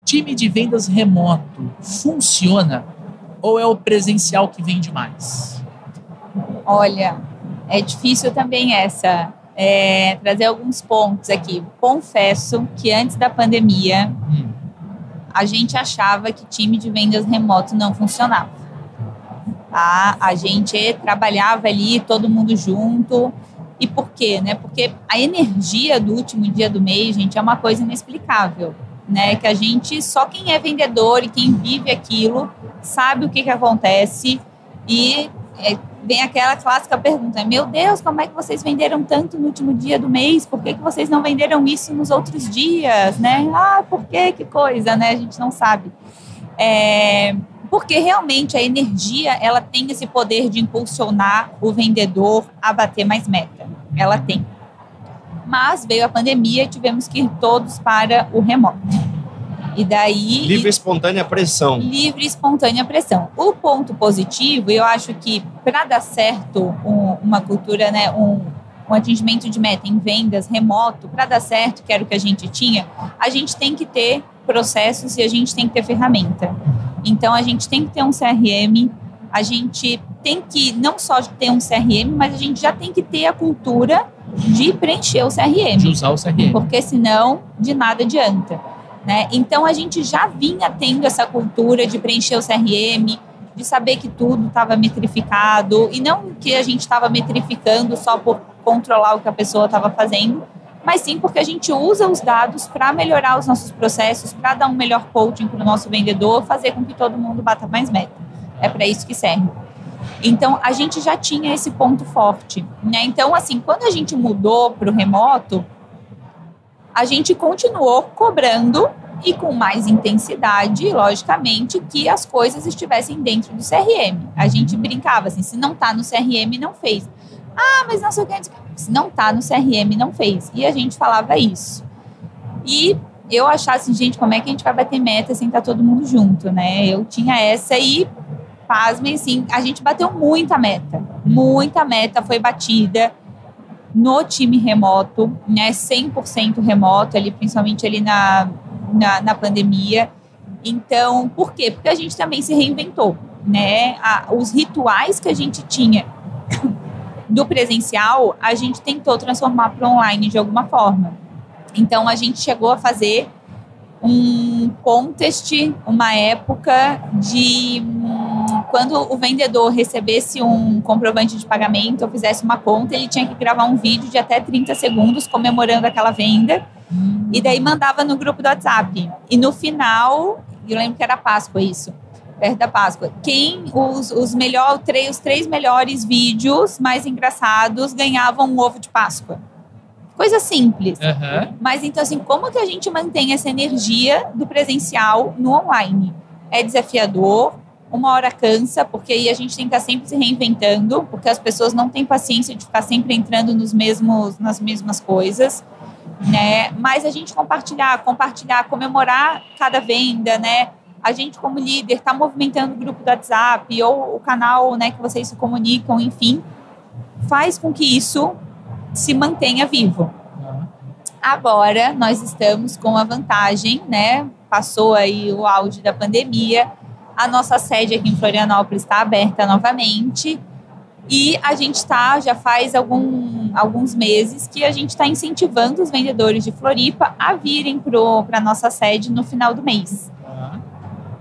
time de vendas remoto funciona ou é o presencial que vende mais? Olha, é difícil também trazer alguns pontos aqui. Confesso que antes da pandemia, a gente achava que time de vendas remoto não funcionava. Tá? A gente trabalhava ali, todo mundo junto. E por quê? Né? Porque a energia do último dia do mês, gente, é uma coisa inexplicável. Né? Que a gente, só quem é vendedor e quem vive aquilo, sabe o que acontece. E vem aquela clássica pergunta: meu Deus, como é que vocês venderam tanto no último dia do mês? Por que vocês não venderam isso nos outros dias? Né? Por quê? Que coisa, né? A gente não sabe. Porque realmente a energia, ela tem esse poder de impulsionar o vendedor a bater mais meta. Ela tem. Mas veio a pandemia e tivemos que ir todos para o remoto. E daí... Livre e espontânea pressão. Livre e espontânea pressão. O ponto positivo, eu acho que para dar certo uma cultura, né, um atingimento de meta em vendas remoto, para dar certo, que era o que a gente tinha, a gente tem que ter processos e a gente tem que ter ferramenta. Então, a gente tem que ter um CRM, a gente tem que não só ter um CRM, mas a gente já tem que ter a cultura de preencher o CRM. De usar o CRM. Porque senão, de nada adianta. Né? Então, a gente já vinha tendo essa cultura de preencher o CRM, de saber que tudo estava metrificado, e não que a gente estava metrificando só por controlar o que a pessoa estava fazendo, mas sim porque a gente usa os dados para melhorar os nossos processos, para dar um melhor coaching para o nosso vendedor, fazer com que todo mundo bata mais meta. É para isso que serve. Então, a gente já tinha esse ponto forte. Né? Então, assim, quando a gente mudou para o remoto, a gente continuou cobrando e com mais intensidade, logicamente, que as coisas estivessem dentro do CRM. A gente brincava assim, se não está no CRM, não fez. Mas não sei o que. Se não está no CRM, não fez. E a gente falava isso. E eu achava assim, gente, como é que a gente vai bater meta sem estar todo mundo junto, né? Eu tinha essa e, pasmem, assim, a gente bateu muita meta. Muita meta foi batida no time remoto, né, 100% remoto, ali, principalmente ali na pandemia. Então, por quê? Porque a gente também se reinventou, né? Os rituais que a gente tinha do presencial, a gente tentou transformar para online de alguma forma. Então, a gente chegou a fazer um contest, uma época de... quando o vendedor recebesse um comprovante de pagamento ou fizesse uma conta, ele tinha que gravar um vídeo de até 30 segundos comemorando aquela venda e daí mandava no grupo do WhatsApp. E no final, eu lembro que era Páscoa isso, perto da Páscoa, os 3 melhores vídeos mais engraçados ganhavam um ovo de Páscoa. Coisa simples. Uhum. Mas então, assim, como que a gente mantém essa energia do presencial no online? É desafiador, uma hora cansa, porque aí a gente tem que estar sempre se reinventando, porque as pessoas não têm paciência de ficar sempre entrando nas mesmas coisas, né? Mas a gente compartilhar, comemorar cada venda, né? A gente, como líder, está movimentando o grupo do WhatsApp ou o canal, né, que vocês se comunicam, enfim, faz com que isso se mantenha vivo. Agora, nós estamos com a vantagem, né? Passou aí o auge da pandemia, a nossa sede aqui em Florianópolis está aberta novamente e a gente já faz alguns meses que a gente está incentivando os vendedores de Floripa a virem para a nossa sede no final do mês.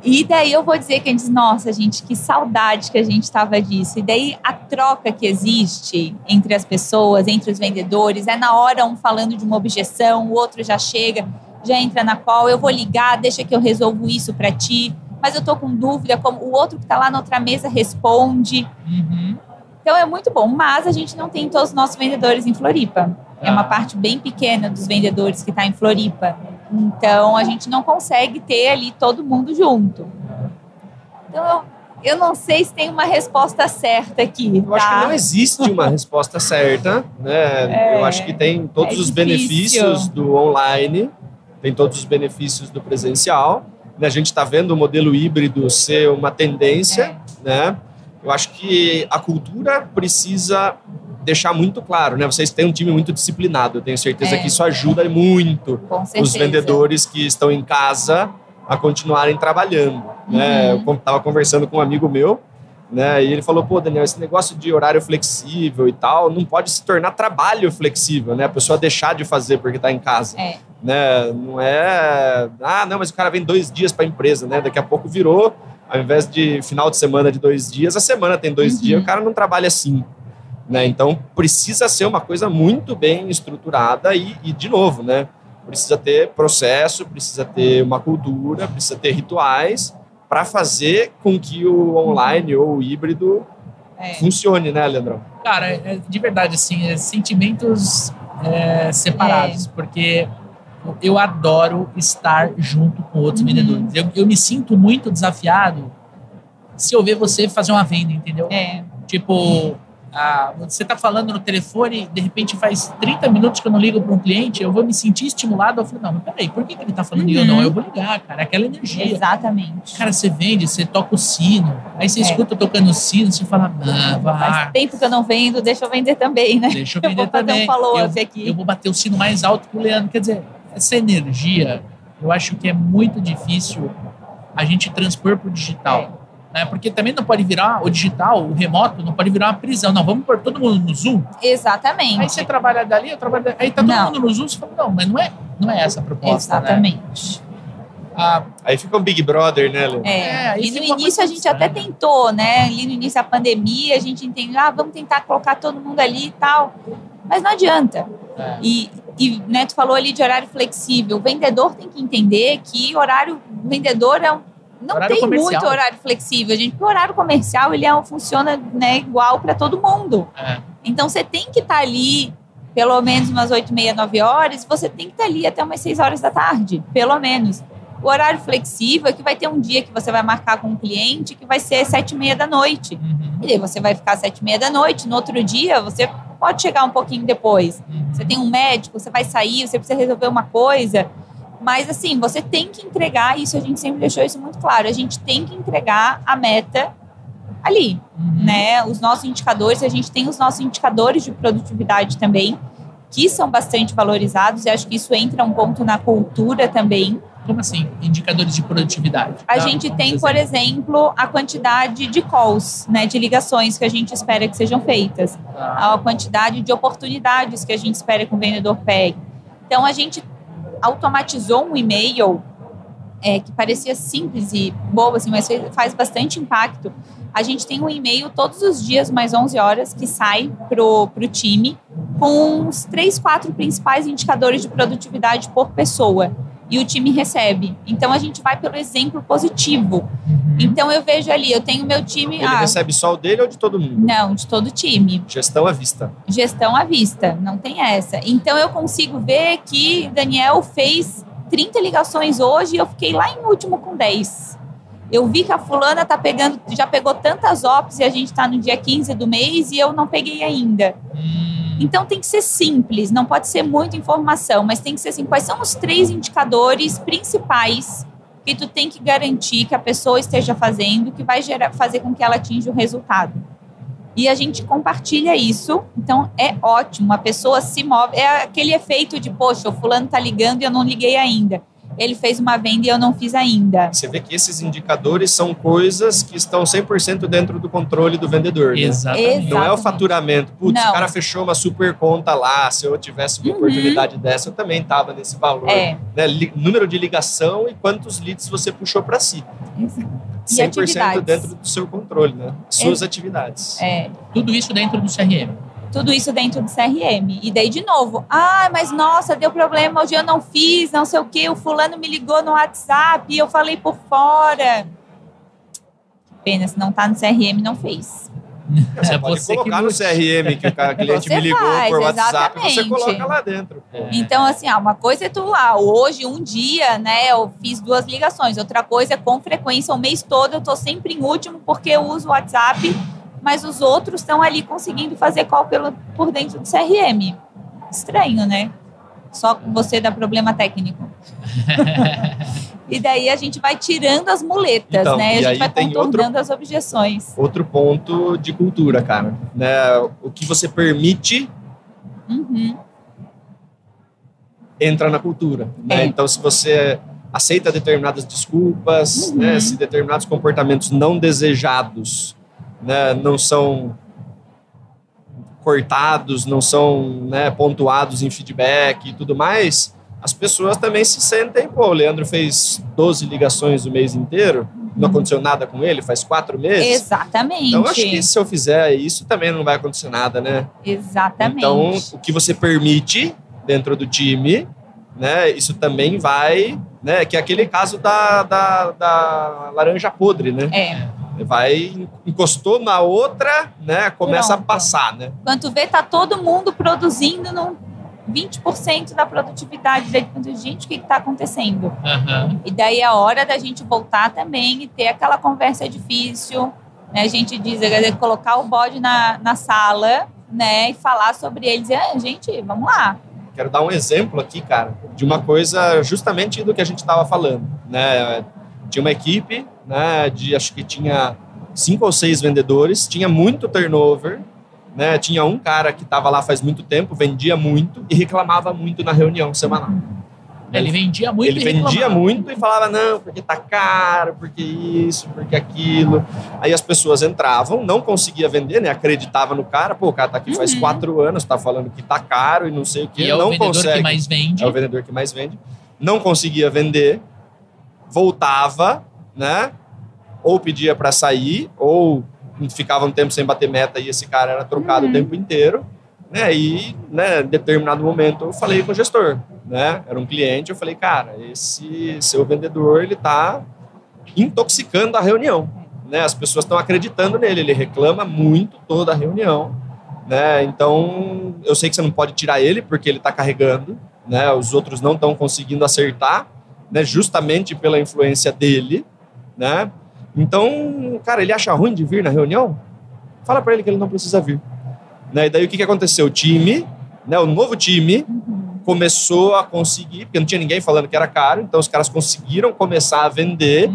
E daí eu vou dizer que a gente diz, nossa, gente, que saudade que a gente estava disso. E daí a troca que existe entre as pessoas, entre os vendedores, é na hora um falando de uma objeção, o outro já chega, já entra na call, eu vou ligar, deixa que eu resolvo isso para ti, mas eu tô com dúvida, como o outro que está lá na outra mesa responde. Uhum. Então é muito bom, mas a gente não tem todos os nossos vendedores em Floripa. É uma parte bem pequena dos vendedores que está em Floripa. Então, a gente não consegue ter ali todo mundo junto. Então, eu não sei se tem uma resposta certa aqui. Eu acho que não existe uma resposta certa, né? Eu acho que tem todos os benefícios do online, tem todos os benefícios do presencial. A gente está vendo o modelo híbrido ser uma tendência, né? Eu acho que a cultura precisa deixar muito claro, né? Vocês têm um time muito disciplinado, eu tenho certeza que isso ajuda muito os vendedores que estão em casa a continuarem trabalhando, né? Eu estava conversando com um amigo meu, né? E ele falou, pô, Daniel, esse negócio de horário flexível e tal não pode se tornar trabalho flexível, né? A pessoa deixar de fazer porque está em casa. Né? Não é... Ah, não, mas o cara vem 2 dias para a empresa, né? Daqui a pouco virou, ao invés de final de semana de 2 dias, a semana tem 2 dias, o cara não trabalha assim. Né? Então, precisa ser uma coisa muito bem estruturada e de novo, né? Precisa ter processo, precisa ter uma cultura, precisa ter rituais para fazer com que o online ou o híbrido funcione, né, Leandrão? Cara, de verdade, assim, sentimentos separados, porque eu adoro estar junto com outros vendedores. Eu me sinto muito desafiado se eu ver você fazer uma venda, entendeu? Tipo... você tá falando no telefone, de repente faz 30 minutos que eu não ligo para um cliente, eu vou me sentir estimulado. Eu falo, não, mas peraí, por que ele tá falando e eu não? Eu vou ligar, cara, aquela energia. Exatamente. Cara, você vende, você toca o sino, aí você escuta tocando o sino, você fala, faz tempo que eu não vendo, deixa eu vender também, né? Deixa eu vender também. Fazer um follow-up aqui. Eu vou bater o sino mais alto que o Leandro. Quer dizer, essa energia, eu acho que é muito difícil a gente transpor pro digital. Né? Porque também não pode virar o digital, o remoto, não pode virar uma prisão. Não, vamos pôr todo mundo no Zoom. Exatamente. Aí você trabalha dali, eu trabalho dali. Aí tá todo mundo no Zoom, você fala, não, mas não é essa a proposta. Exatamente. Né? Aí fica um Big Brother, né, Lu? E no início a gente até tentou, né? Ali no início da pandemia, a gente entendeu, vamos tentar colocar todo mundo ali e tal. Mas não adianta. E né, tu falou ali de horário flexível. O vendedor tem que entender que o vendedor não horário tem comercial. muito horário flexível, gente. Porque o horário comercial, ele funciona, né, igual para todo mundo. Então, você tem que estar ali pelo menos umas 8h30, 9 horas. Você tem que estar ali até umas 6 horas da tarde, pelo menos. O horário flexível é que vai ter um dia que você vai marcar com um cliente que vai ser 7h30 da noite. E aí você vai ficar 7h30 da noite. No outro dia, você pode chegar um pouquinho depois. Você tem um médico, você vai sair, você precisa resolver uma coisa... Mas, assim, você tem que entregar, isso a gente sempre deixou isso muito claro, a gente tem que entregar a meta ali, né? Os nossos indicadores, a gente tem os nossos indicadores de produtividade também, que são bastante valorizados, e acho que isso entra um ponto na cultura também. Como assim? Indicadores de produtividade? A gente tem, por exemplo, a quantidade de calls, né, de ligações que a gente espera que sejam feitas, a quantidade de oportunidades que a gente espera que o vendedor pegue. Então, a gente automatizou um e-mail que parecia simples e bobo, assim, mas faz bastante impacto. A gente tem um e-mail todos os dias, mais 11 horas, que sai pro time com uns 3, 4 principais indicadores de produtividade por pessoa. E o time recebe. Então, a gente vai pelo exemplo positivo. Então, eu vejo ali, eu tenho meu time... Ele recebe só o dele ou de todo mundo? Não, de todo o time. Gestão à vista. Gestão à vista, não tem essa. Então, eu consigo ver que Daniel fez 30 ligações hoje e eu fiquei lá em último com 10. Eu vi que a fulana já pegou tantas ops e a gente está no dia 15 do mês e eu não peguei ainda. Então, tem que ser simples, não pode ser muita informação, mas tem que ser assim, quais são os 3 indicadores principais que tu tem que garantir que a pessoa esteja fazendo, que vai fazer com que ela atinja o resultado. E a gente compartilha isso, então é ótimo, a pessoa se move, é aquele efeito de, poxa, o fulano tá ligando e eu não liguei ainda. Ele fez uma venda e eu não fiz ainda. Você vê que esses indicadores são coisas que estão 100% dentro do controle do vendedor. Né? Exatamente. Não é o faturamento. Putz, o cara fechou uma super conta lá, se eu tivesse uma oportunidade dessa, eu também estava nesse valor. Né? Número de ligação e quantos leads você puxou para si. 100% dentro do seu controle, né? Suas atividades. Tudo isso dentro do CRM. Tudo isso dentro do CRM. E daí, de novo, mas nossa, deu problema, hoje eu não fiz, não sei o quê, o fulano me ligou no WhatsApp e eu falei por fora. Pena, se não tá no CRM, não fez. Você pode colocar no CRM que o cliente me ligou por WhatsApp, você coloca lá dentro. Então, assim, uma coisa é tu hoje, um dia, né, eu fiz 2 ligações. Outra coisa é com frequência, o mês todo eu tô sempre em último porque eu uso o WhatsApp, mas os outros estão ali conseguindo fazer call por dentro do CRM. Estranho, né? Só você dá problema técnico. E daí a gente vai tirando as muletas, então, né? A gente vai contornando as objeções. Outro ponto de cultura, cara. Né? O que você permite entra na cultura. Né? Então, se você aceita determinadas desculpas, né? Se determinados comportamentos não desejados, né, não são cortados, não são, né, pontuados em feedback e tudo mais, as pessoas também se sentem, pô, o Leandro fez 12 ligações o mês inteiro, não aconteceu nada com ele, faz 4 meses. Exatamente. Então, acho que se eu fizer isso, também não vai acontecer nada, né? Exatamente. Então, o que você permite dentro do time, né, isso também vai, né, que é aquele caso da laranja podre, né? Vai, encostou na outra, né, começa a passar, né? Quando vê, tá todo mundo produzindo no 20% da produtividade. Gente, o que está acontecendo? E daí é a hora da gente voltar também e ter aquela conversa difícil, né? A gente diz, colocar o bode na sala, né, e falar sobre ele, dizer, gente, vamos lá. Quero dar um exemplo aqui, cara, de uma coisa justamente do que a gente estava falando, né? Tinha uma equipe, né, acho que tinha 5 ou 6 vendedores, tinha muito turnover, né? Tinha um cara que estava lá faz muito tempo, vendia muito e reclamava muito na reunião semanal. Ele vendia muito Ele vendia muito e falava, não, porque tá caro, porque isso, porque aquilo. Aí as pessoas entravam, não conseguia vender, né? Acreditava no cara, pô, o cara tá aqui faz 4 anos, tá falando que tá caro e não sei o que. E é o vendedor que mais vende. É o vendedor que mais vende. Não conseguia vender, voltava, né? Ou pedia para sair, ou ficava um tempo sem bater meta e esse cara era trocado o tempo inteiro. Né, e, né, em determinado momento eu falei com o gestor, né, era um cliente, eu falei, cara, esse seu vendedor, ele tá intoxicando a reunião, né, as pessoas estão acreditando nele, ele reclama muito toda a reunião, né, então eu sei que você não pode tirar ele porque ele tá carregando, né, os outros não estão conseguindo acertar, né, justamente pela influência dele, né, então, cara, ele acha ruim de vir na reunião? Fala para ele que ele não precisa vir. Né? E daí o que aconteceu? O time, né, o novo time, começou a conseguir, porque não tinha ninguém falando que era caro, então os caras conseguiram começar a vender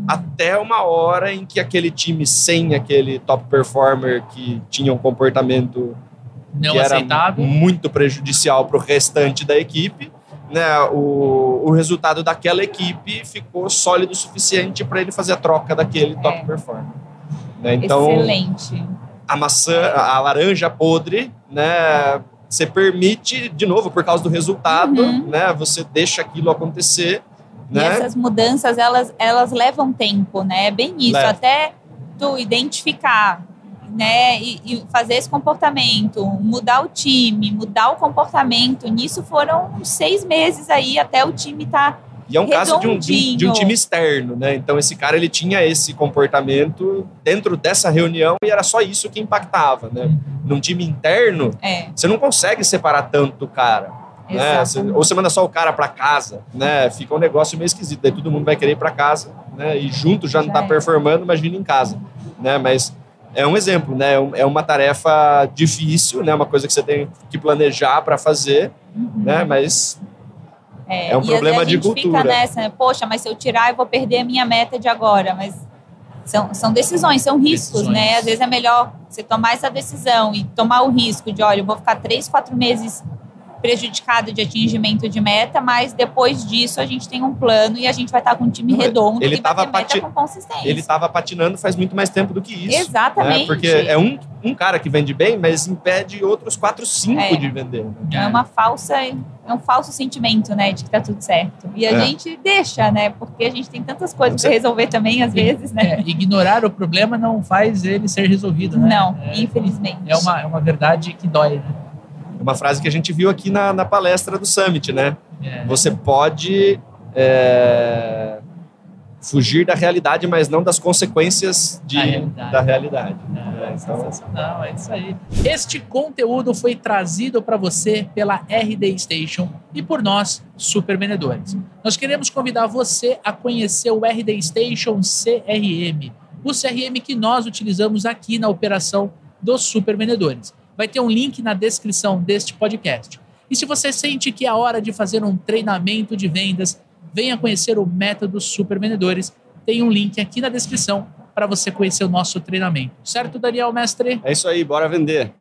até uma hora em que aquele time sem aquele top performer que tinha um comportamento não que era aceitável, muito prejudicial para o restante da equipe, né, o resultado daquela equipe ficou sólido o suficiente para ele fazer a troca daquele top performer. Né? Então, excelente. A maçã, a laranja podre, né? Você permite, de novo, por causa do resultado, né? Você deixa aquilo acontecer, e né? essas mudanças, elas levam tempo, né? É bem isso, até tu identificar, né? E fazer esse comportamento, mudar o time, mudar o comportamento. Nisso foram uns 6 meses aí, até o time tá e é um caso de um time externo, né? Então, esse cara, ele tinha esse comportamento dentro dessa reunião e era só isso que impactava, né? Num time interno, você não consegue separar tanto o cara, né? Ou você manda só o cara para casa, né? Fica um negócio meio esquisito. Daí todo mundo vai querer ir para casa, né? E junto já não está performando, imagina em casa, né? Mas é um exemplo, né? É uma tarefa difícil, né? Uma coisa que você tem que planejar para fazer, né? Mas... é um problema de cultura. Fica nessa, poxa, mas se eu tirar, eu vou perder a minha meta de agora. Mas são decisões, são riscos, né? Às vezes é melhor você tomar essa decisão e tomar o risco de, olha, eu vou ficar 3, 4 meses prejudicado de atingimento de meta, mas depois disso a gente tem um plano e a gente vai estar com um time redondo e vai ter meta com consistência. Ele estava patinando faz muito mais tempo do que isso. Exatamente. Né? Porque é um cara que vende bem, mas impede outros 4, 5 de vender. É um falso sentimento, né, de que tá tudo certo. E a gente deixa, né, porque a gente tem tantas coisas para resolver também, às vezes, né. Ignorar o problema não faz ele ser resolvido, né. Não, infelizmente. É uma verdade que dói, né. Uma frase que a gente viu aqui na palestra do Summit, né? Você pode fugir da realidade, mas não das consequências da realidade. Não, é isso aí. Este conteúdo foi trazido para você pela RD Station e por nós, Super Vendedores. Nós queremos convidar você a conhecer o RD Station CRM, o CRM que nós utilizamos aqui na operação dos Super Vendedores. Vai ter um link na descrição deste podcast. E se você sente que é a hora de fazer um treinamento de vendas, venha conhecer o Método Super Vendedores. Tem um link aqui na descrição para você conhecer o nosso treinamento. Certo, Daniel, mestre? É isso aí, bora vender.